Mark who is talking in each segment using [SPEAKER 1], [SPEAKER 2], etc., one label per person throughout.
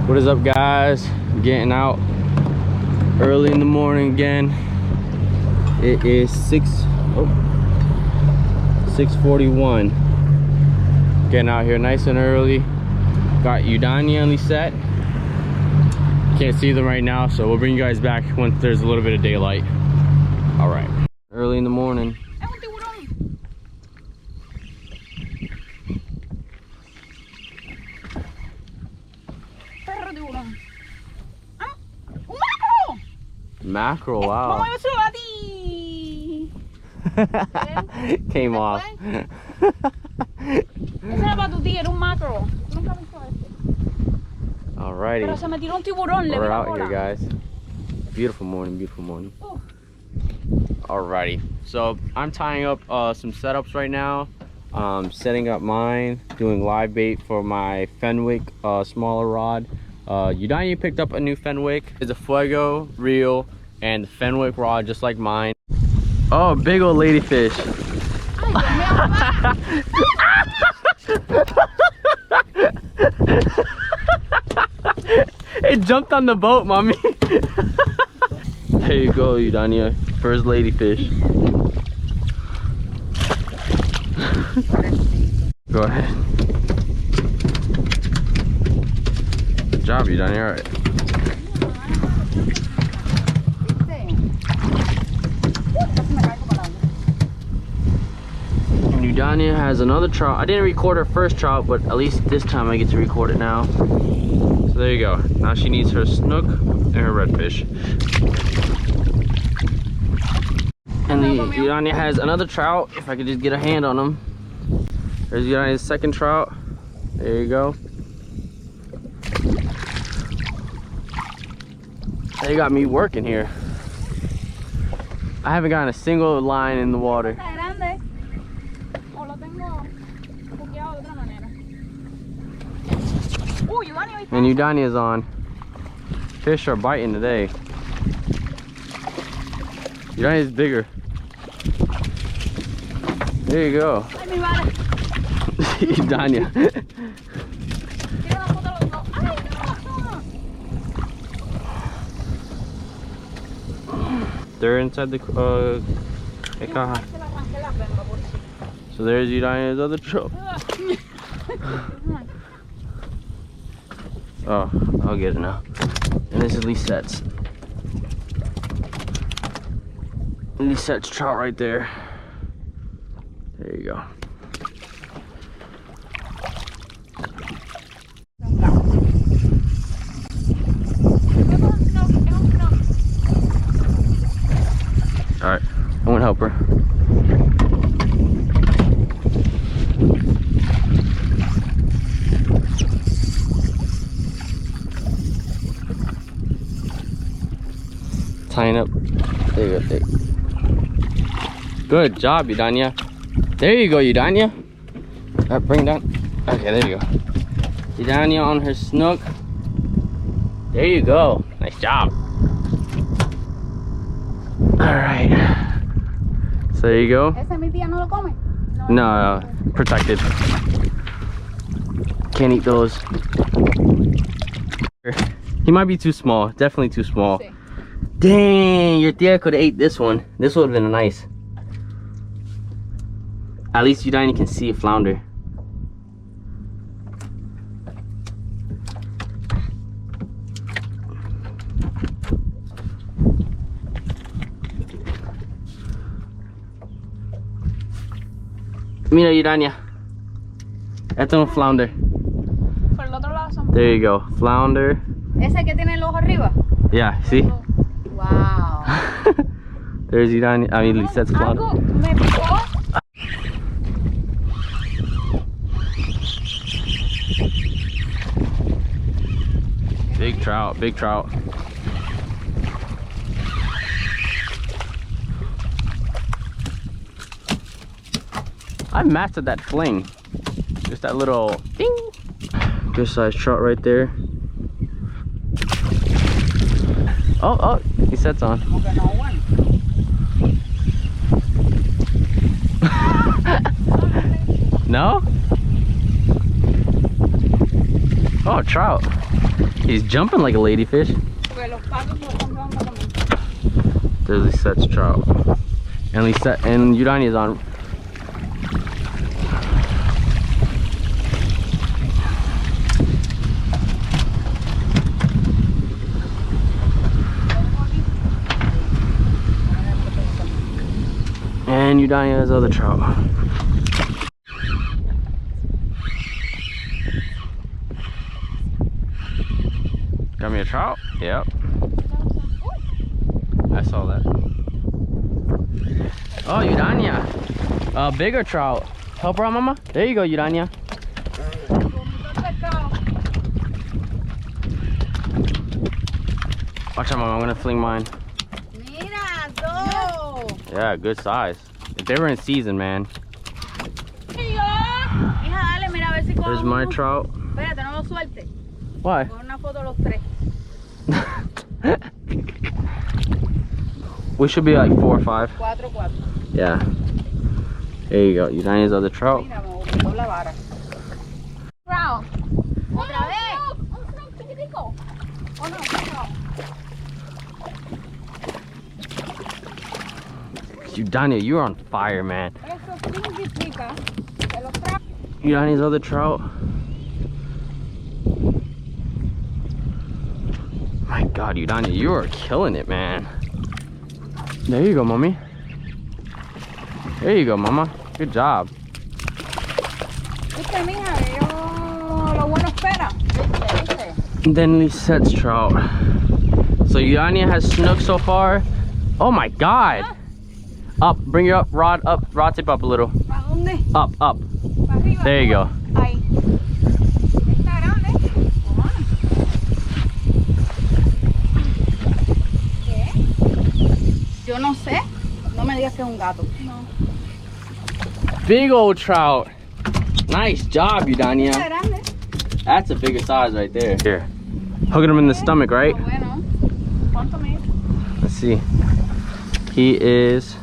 [SPEAKER 1] What is up, guys? Getting out early in the morning again. It is 6:41. Getting out here nice and early. Got Udani and Lisette. Can't see them right now, so we'll bring you guys back once there's a little bit of daylight. All right. Early in the morning. Mackerel, wow. Came off. Alrighty. We're out here, guys. Beautiful morning, beautiful morning. Alrighty. So I'm tying up some setups right now. Setting up mine, doing live bait for my Fenwick smaller rod. Udani picked up a new Fenwick. It's a Fuego reel and the Fenwick rod just like mine. Oh, big old ladyfish. It jumped on the boat, mommy. There you go, Udani. First ladyfish. Go ahead. Good job, Udani. All right. And Udani has another trout. I didn't record her first trout, but at least this time I get to record it now. So there you go. Now she needs her snook and her redfish. And Udani has another trout. If I could just get a hand on him. There's Udani's second trout. There you go. They got me working here. I haven't gotten a single line in the water. And Udani is on. Fish are biting today. Udani is bigger. There you go. Udani. They're inside the caja. So there's Udani's other trout. Oh, I'll get it now. And this is Lisette's. Lisette's trout right there. There you go. Alright, I'm gonna help her. Tying up. There you go. There. Good job, Udani. There you go, Udani. Bring it down. Okay, there you go. Udani on her snook. There you go. Nice job. Alright. So there you go. No, protected. Can't eat those. He might be too small. Definitely too small. Dang, your tia could have ate this one. This would have been nice. At least Udani can see a flounder. Mira, Udani. Esto es un flounder.
[SPEAKER 2] Por el otro lado son...
[SPEAKER 1] There you go, flounder.
[SPEAKER 2] Ese que tiene el ojo arriba.
[SPEAKER 1] Yeah, see?
[SPEAKER 2] Wow.
[SPEAKER 1] There's Udani. I mean, Lisette's flounder.
[SPEAKER 2] Algo me picó.
[SPEAKER 1] Big trout, big trout. I mastered that fling. Just that little ding. Good sized trout right there. Oh, he sets on. No? Oh, trout. He's jumping like a ladyfish. There's Lisette's trout. And Lisette and Udani is on. And Udani has other trout. Got me a trout? Yep. I saw that. Oh, Udania. Bigger trout. Help her out, mama. There you go, Udania. Watch out, mama. I'm gonna fling mine.
[SPEAKER 2] Mira, dos.
[SPEAKER 1] Yeah, good size. If they were in season, man. There's my trout.
[SPEAKER 2] Espérate, no lo suelte.
[SPEAKER 1] Why?
[SPEAKER 2] Con una foto los tres.
[SPEAKER 1] We should be like 4 or 5.
[SPEAKER 2] 4, 4.
[SPEAKER 1] Yeah. There you go. Udania's other trout.
[SPEAKER 2] Mira, me botó la vara. Trout. Otra vez. Un trout chiquitico. Oh no, trout.
[SPEAKER 1] Udania, you're on fire, man.
[SPEAKER 2] Eso significa que los trout.
[SPEAKER 1] Udania's other trout. My God, Udania, you are killing it, man. There you go, mommy. There you go, mama. Good job.
[SPEAKER 2] Viste, mija, lo bueno espera. Viste.
[SPEAKER 1] Then Lisette's trout. So Udania has snook so far. Oh my God. Up, bring your rod tip up a little.
[SPEAKER 2] ¿Para dónde?
[SPEAKER 1] Up.
[SPEAKER 2] ¿Para arriba?
[SPEAKER 1] There you go.
[SPEAKER 2] Ahí. Está grande. ¿Qué? Yo no sé. No me digas que es un gato. No.
[SPEAKER 1] Big old trout. Nice job, Udania.
[SPEAKER 2] Está grande.
[SPEAKER 1] That's a bigger size right there. Here. Hooking him in the stomach, right?
[SPEAKER 2] Bueno. ¿Cuánto mide?
[SPEAKER 1] Let's see. He is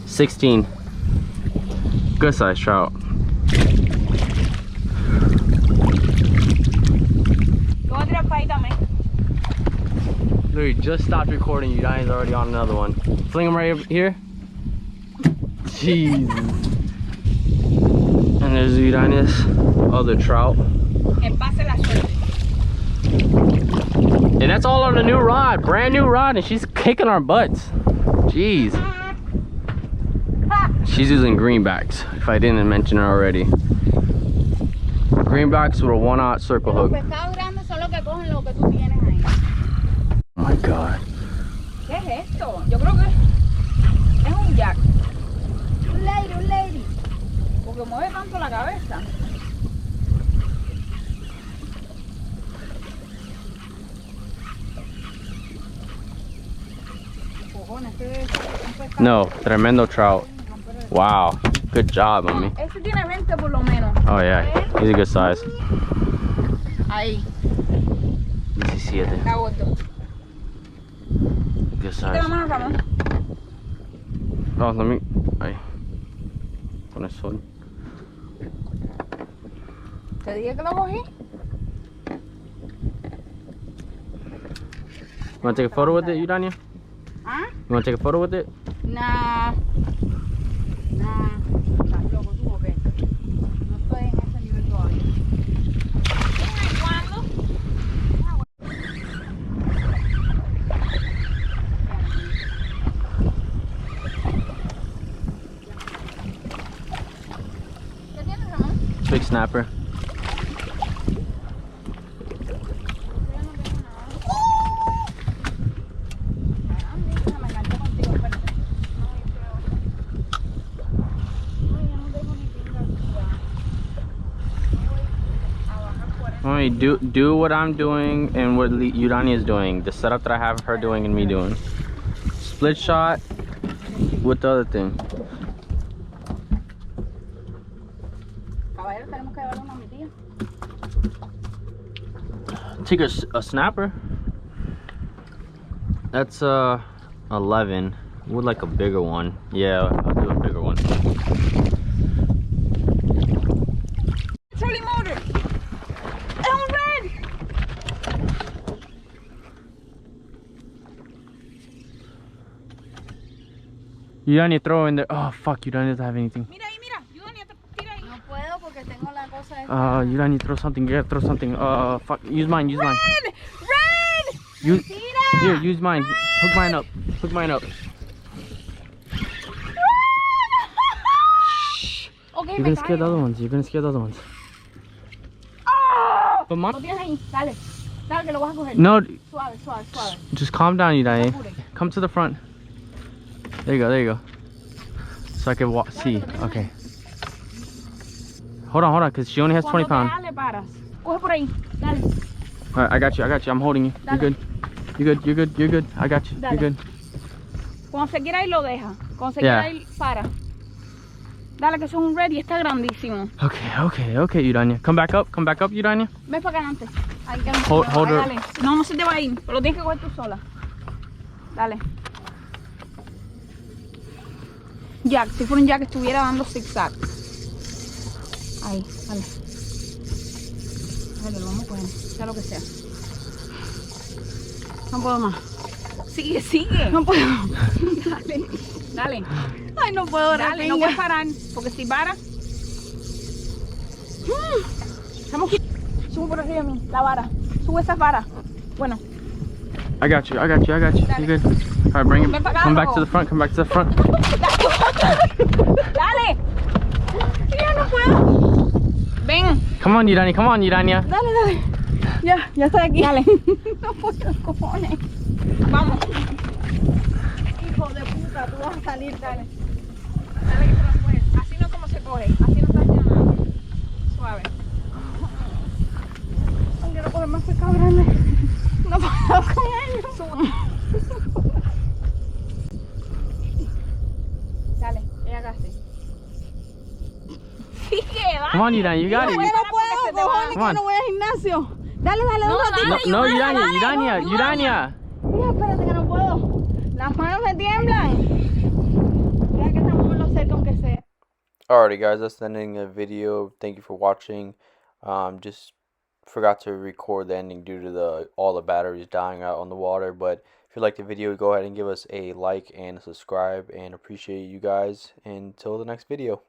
[SPEAKER 1] 16. Good size trout.
[SPEAKER 2] Go a tirar para ahí también.
[SPEAKER 1] Literally just stopped recording. Udania's already on another one. Fling him right over here. Jeez. And there's Udania's other trout.
[SPEAKER 2] Que pase la suerte.
[SPEAKER 1] And that's all on a new rod, brand new rod, and she's kicking our butts. Jeez. She's using greenbacks, if I didn't mention it already. Greenbacks with a 1/0 circle hook.
[SPEAKER 2] Los pescados grandes son los que cogen lo que tú tienes ahí.
[SPEAKER 1] Oh my God.
[SPEAKER 2] ¿Qué es esto? Yo creo que es un jack. Un lady. Porque mueve tanto la cabeza. Cojones, este debe ser un pescado.
[SPEAKER 1] No, tremendo trout. Wow, good job, mommy.
[SPEAKER 2] Este tiene 20 por lo menos.
[SPEAKER 1] Oh yeah, he's a good size.
[SPEAKER 2] Ahí,
[SPEAKER 1] 17.
[SPEAKER 2] está gordo.
[SPEAKER 1] Good
[SPEAKER 2] Quita
[SPEAKER 1] size.
[SPEAKER 2] la mano, Ramón.
[SPEAKER 1] Oh, let me. Ay. Con el sol.
[SPEAKER 2] Te dije que lo cogí.
[SPEAKER 1] You wanna take a photo with it, Udania?
[SPEAKER 2] ¿Ah?
[SPEAKER 1] You wanna take a photo with it?
[SPEAKER 2] Nah. ¿Estás loco tú o qué? No estoy en ese nivel todavía. ¿Cuándo? ¿Qué tienes, Ramón?
[SPEAKER 1] Big snapper. Mommy, do what I'm doing and what Udania is doing. The setup that I have her doing and me doing. Split shot with the other thing.
[SPEAKER 2] Caballero, tenemos que llevarle una a mi tía.
[SPEAKER 1] Take a snapper. That's 11. Would like a bigger one. Yeah, I'll do a bigger one.
[SPEAKER 2] Trolley motor. Es un red.
[SPEAKER 1] Urania, throw in there. Oh, fuck, Urania doesn't have anything.
[SPEAKER 2] Mira ahí, mira. Urania, tira ahí. No puedo porque tengo la cosa esta.
[SPEAKER 1] Urania, throw something. You gotta throw something. Fuck, use mine, use mine.
[SPEAKER 2] Red!
[SPEAKER 1] Use,
[SPEAKER 2] Tira!
[SPEAKER 1] here, use mine. Hook mine up. Hook mine up.
[SPEAKER 2] Okay,
[SPEAKER 1] You're gonna scare the other ones. You're gonna scare the other ones.
[SPEAKER 2] ¡Oh!
[SPEAKER 1] But mom,
[SPEAKER 2] Lo tienes ahí. Dale. Dale que lo vas a coger.
[SPEAKER 1] no,
[SPEAKER 2] Suave, suave, suave.
[SPEAKER 1] just calm down, Urania.
[SPEAKER 2] Apure.
[SPEAKER 1] Come to the front. There you go, there you go. So I can see. Okay. Hold on, because she only has 20 pounds.
[SPEAKER 2] Dale, paras. Coge por ahí. Dale.
[SPEAKER 1] Alright, I got you. I'm holding you. You're good. You're good. I got you.
[SPEAKER 2] Dale.
[SPEAKER 1] You're good.
[SPEAKER 2] Cuando se quiera ir lo deja. Cuando se
[SPEAKER 1] Yeah.
[SPEAKER 2] quiera ir, para. Dale, que eso es un red y está grandísimo.
[SPEAKER 1] Okay, Urania. Come back up, Urania.
[SPEAKER 2] Ven para acá antes. Ahí, que
[SPEAKER 1] Hold
[SPEAKER 2] ahí,
[SPEAKER 1] her.
[SPEAKER 2] dale. No se te va a ir, pero lo tienes que coger tú sola. Dale. Jack, si fuera un Jack estuviera dando zigzag. Ahí, dale. Dale, lo vamos a coger, sea lo que sea. No puedo más. Sigue. No puedo. Dale. Ay, no puedo. Dale, no puedes parar. Porque si paras. Estamos aquí. Sube por arriba de mí, la vara. Sube esa vara. Bueno.
[SPEAKER 1] I got you. You're good. Alright, bring him. Come back to the front.
[SPEAKER 2] Dale. Ya no puedo. Ven.
[SPEAKER 1] Come on, Urania.
[SPEAKER 2] Dale. Ya estoy aquí. Dale. No puedo, cojones. Vamos. Hijo de puta, tú vas a salir, dale. Dale que te lo puedes. Así no es como se coge. Así no está haciendo nada. Suave. No quiero coger más pescado grande. No puedo con ellos. Dale, ella casi. Sigue, dale.
[SPEAKER 1] Come on, Urania, you got it.
[SPEAKER 2] No puedo, cojones,
[SPEAKER 1] Come on.
[SPEAKER 2] que no voy al gimnasio. Dale, un ratito.
[SPEAKER 1] No, Urania.
[SPEAKER 2] Mira, espérate que no puedo. Las manos me tiemblan. Mira que estamos en lo cerca aunque sea.
[SPEAKER 1] Alrighty, guys, that's the ending of the video. Thank you for watching. Just forgot to record the ending due to all the batteries dying out on the water. But if you liked the video, go ahead and give us a like and a subscribe, and appreciate you guys. Until the next video.